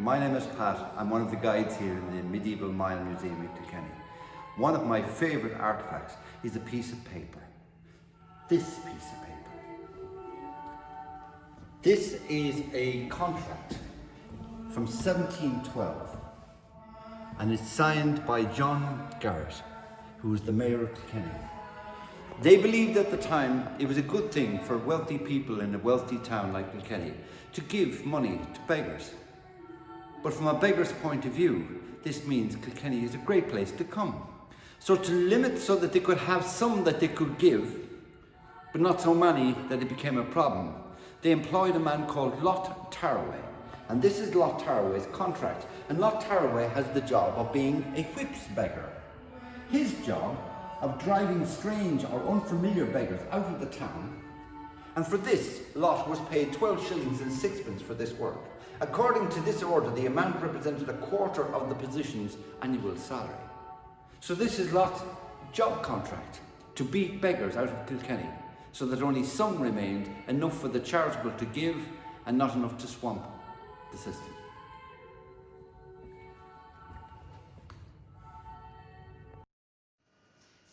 My name is Pat. I'm one of the guides here in the Medieval Mile Museum in Kilkenny. One of my favourite artefacts is a piece of paper. This piece of paper. This is a contract from 1712 and it's signed by John Garrett, who was the mayor of Kilkenny. They believed at the time it was a good thing for wealthy people in a wealthy town like Kilkenny to give money to beggars. But from a beggar's point of view, this means Kilkenny is a great place to come. So to limit so that they could have some that they could give, but not so many that it became a problem, they employed a man called Lot Tarraway. And this is Lot Tarraway's contract. And Lot Tarraway has the job of being a whips beggar. His job of driving strange or unfamiliar beggars out of the town. And for this, Lot was paid 12 shillings and sixpence for this work. According to this order, the amount represented a quarter of the position's annual salary. So this is Lot's job contract, to beat beggars out of Kilkenny, so that only some remained, enough for the charitable to give and not enough to swamp the system.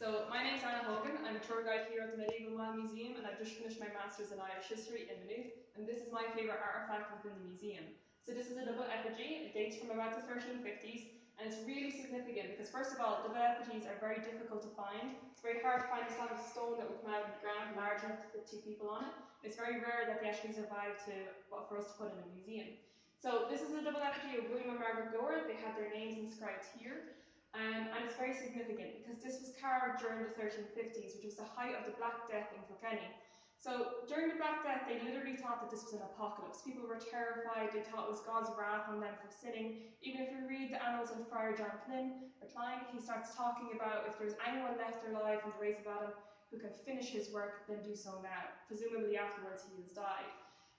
So my name's Anna Hogan. I'm a tour guide here at the Medieval Mile Museum, and I've just finished my Masters in Irish History in Maynooth, and this is my favourite artefact within the museum. So this is a double effigy. It dates from about the 1350s, and it's really significant because, first of all, double effigies are very difficult to find. It's very hard to find a slab of stone that would come out of the ground large enough to fit two people on it. It's very rare that they actually survive for us to put in a museum. So this is a double effigy of William and Margaret Gore. They had their names inscribed here. And it's very significant because this was carved during the 1350s, which was the height of the Black Death in Kilkenny. So during the Black Death, they literally thought that this was an apocalypse. People were terrified. They thought it was God's wrath on them for sinning. Even if we read the annals of Friar John Klein, he starts talking about if there's anyone left alive from the race of Adam who can finish his work, then do so now. Presumably afterwards he has died.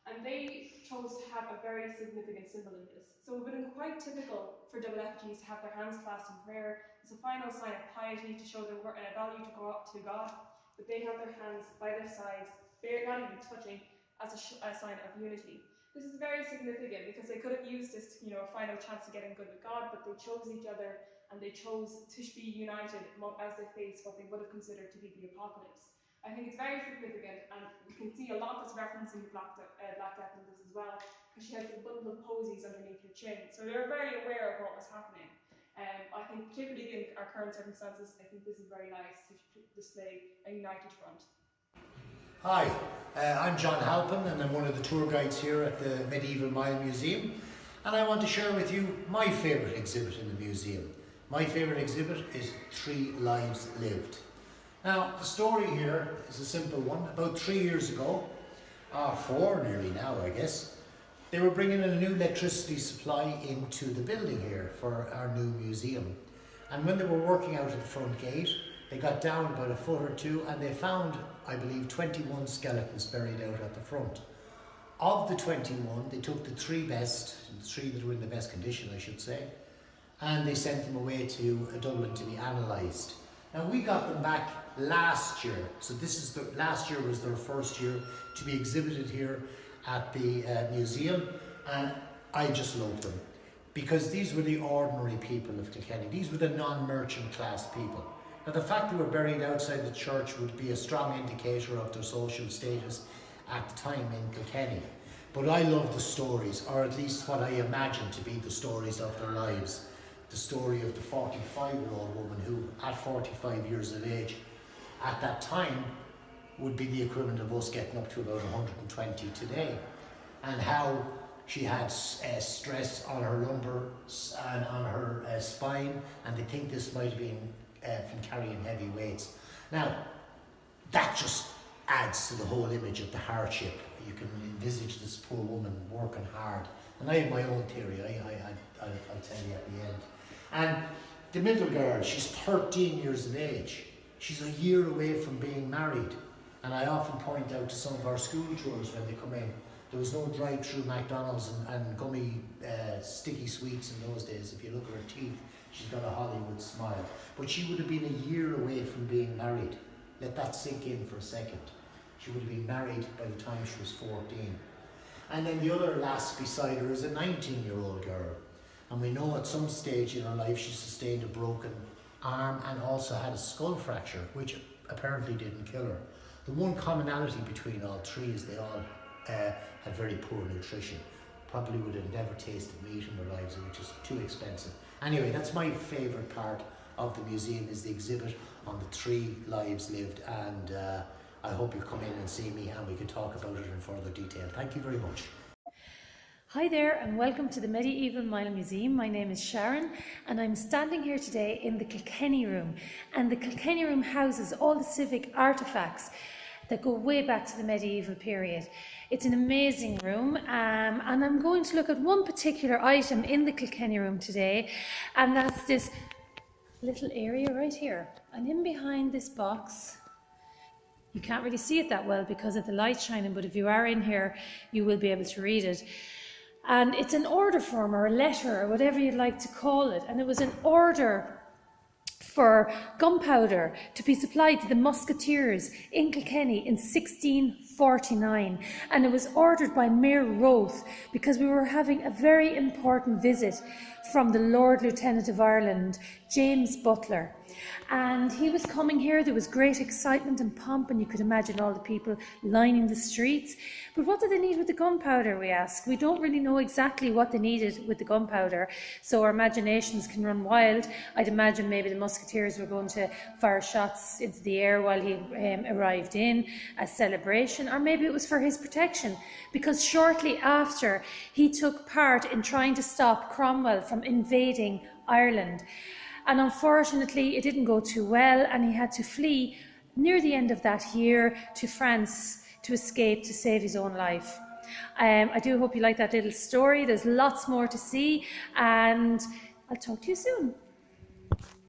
And they chose to have a very significant symbol in this. So it would have been quite typical for double effigies to have their hands clasped in prayer. It's a final sign of piety to show their value to go up to God. But they have their hands by their sides, not even touching, as a sign of unity. This is very significant because they could have used this, a final chance to get in good with God, but they chose each other and they chose to be united as they faced what they would have considered to be the apocalypse. I think it's very significant, and you can see a lot that's referencing Black Death in this as well, because she has a bundle of posies underneath her chin. So they're very aware of what was happening. I think, particularly in our current circumstances, I think this is very nice to display a united front. Hi, I'm John Halpin, and I'm one of the tour guides here at the Medieval Mile Museum. And I want to share with you my favourite exhibit in the museum. My favourite exhibit is 3 Lives Lived. Now, the story here is a simple one. About 3 years ago, 4 nearly now I guess, they were bringing a new electricity supply into the building here for our new museum. And when they were working out at the front gate, they got down about a foot or two and they found, I believe, 21 skeletons buried out at the front. Of the 21, they took the 3 best, the 3 that were in the best condition I should say, and they sent them away to Dublin to be analysed. Now we got them back last year, so last year was their first year to be exhibited here at the museum, and I just loved them because these were the ordinary people of Kilkenny. These were the non-merchant class people. Now the fact they were buried outside the church would be a strong indicator of their social status at the time in Kilkenny. But I love the stories, or at least what I imagine to be the stories of their lives. The story of the 45-year-old woman who, at 45 years of age, at that time, would be the equivalent of us getting up to about 120 today. And how she had stress on her lumbar and on her spine, and they think this might have been from carrying heavy weights. Now, that just adds to the whole image of the hardship. You can envisage this poor woman working hard. And I have my own theory, I'll tell you at the end. And the middle girl, she's 13 years of age. She's a year away from being married. And I often point out to some of our school tours when they come in, there was no drive-through McDonald's and gummy sticky sweets in those days. If you look at her teeth, she's got a Hollywood smile. But she would have been a year away from being married. Let that sink in for a second. She would have been married by the time she was 14. And then the other lass beside her is a 19-year-old girl. and we know at some stage in her life she sustained a broken arm and also had a skull fracture, which apparently didn't kill her. The one commonality between all three is they all had very poor nutrition. Probably would have never tasted meat in their lives, which is too expensive. Anyway, that's my favourite part of the museum, is the exhibit on the 3 lives lived, and I hope you come in and see me and we can talk about it in further detail. Thank you very much. Hi there and welcome to the Medieval Mile Museum. My name is Sharon and I'm standing here today in the Kilkenny Room, and the Kilkenny Room houses all the civic artefacts that go way back to the medieval period. It's an amazing room, and I'm going to look at one particular item in the Kilkenny Room today, and that's this little area right here. And in behind this box, you can't really see it that well because of the light shining, but if you are in here you will be able to read it. And it's an order form or a letter or whatever you'd like to call it, and it was an order for gunpowder to be supplied to the musketeers in Kilkenny in 1649, and it was ordered by Mayor Roth because we were having a very important visit from the Lord Lieutenant of Ireland, James Butler, and he was coming here. There was great excitement and pomp, and you could imagine all the people lining the streets. But what did they need with the gunpowder, we ask? We don't really know exactly what they needed with the gunpowder, so our imaginations can run wild. I'd imagine maybe the musketeers were going to fire shots into the air while he arrived in, a celebration, or maybe it was for his protection, because shortly after he took part in trying to stop Cromwell from invading Ireland. And unfortunately it didn't go too well, and he had to flee near the end of that year to France to escape, to save his own life. I do hope you like that little story. There's lots more to see, and I'll talk to you soon.